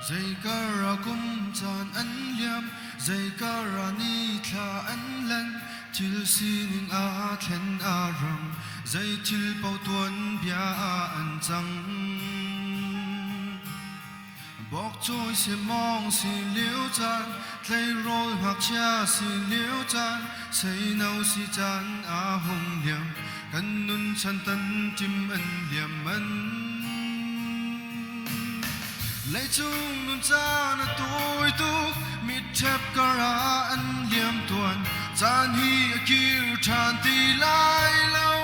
zai kara kum chan an liam zai kara ni tha an lan til sining a thlen a ram zai til pau tuan bia an chang bok trôi se mong si liu chan tlei rol hak cha si liu chan sei nau si chan a hong liam kan nun chan tan tim an liam an lấy chung nun chan a tôi tu mit thep kara an liam tuan chan hi a kir than ti lai lâu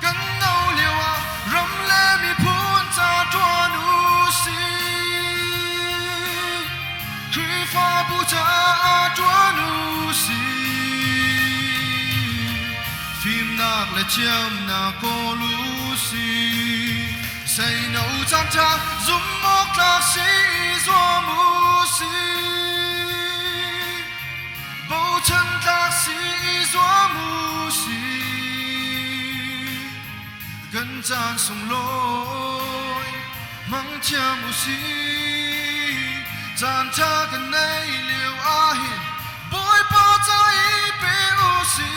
kan nau liu a ram le mi phun cha tuan u si pha bu cha tuan u si phim nak le chiam na ko lu si say nấu chan cha zum mok la si zo mu si bo chân ta si zo mu si gần chan sung loi mang cha mu si chan cha gần nay liu a hin boy pa cha i pe u si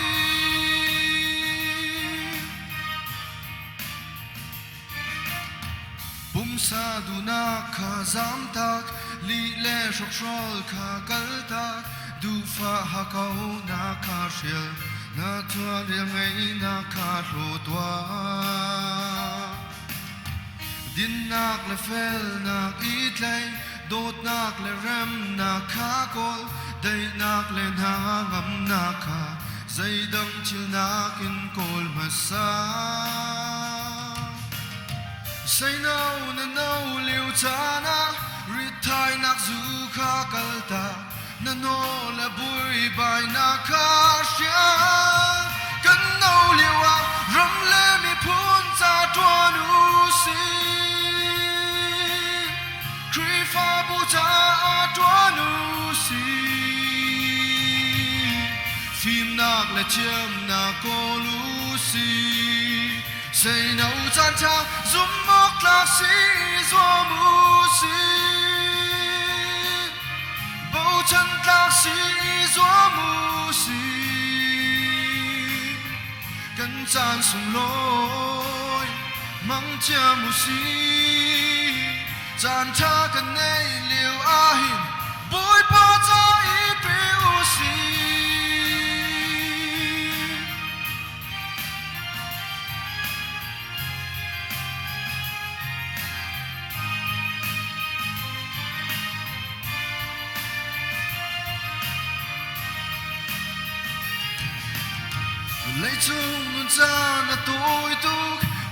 bum sa du na kha zam tak li le shok shol kha kal tak du fa ha kau na kha shel na thua riang ngai na kha ro twa din nak le fel nak it lai dot nak le ram na kha kol dai nak le na ngam na kha zai dang chil nak in kol ma sa say nâu na nâu liu cha na rit thai nak zu kha kal ta na no la bui bai na kha sha kan nâu liu a ram le mi phun cha tuan u si kri fa bu cha tuan u si phim nak le chiam na ko lu si say nấu chan cha zum mok la si zo mu si bo chân la si zo mu si kan chan sung loi mang cha mu si chan cha kan nei liu a hin boy pa cha i pe u si lấy chung nun chan a tôi tu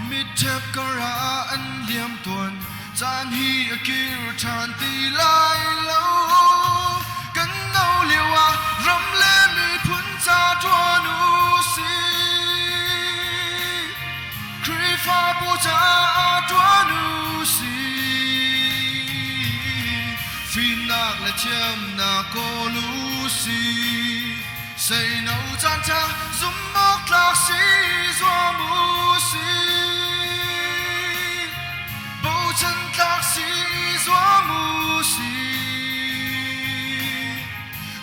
mit thep kara an liam tuan chan hi a kir than ti lai lo kan nau liu a ram le mi phun cha tuan u si kri fa bu cha tuan u si phim nak le chiam na ko lu si say nấu chan cha zum mok la si zo mu si bo chân la si zo mu si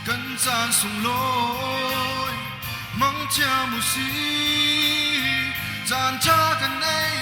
kan chan sung loi mang cha mu si chan cha kan nei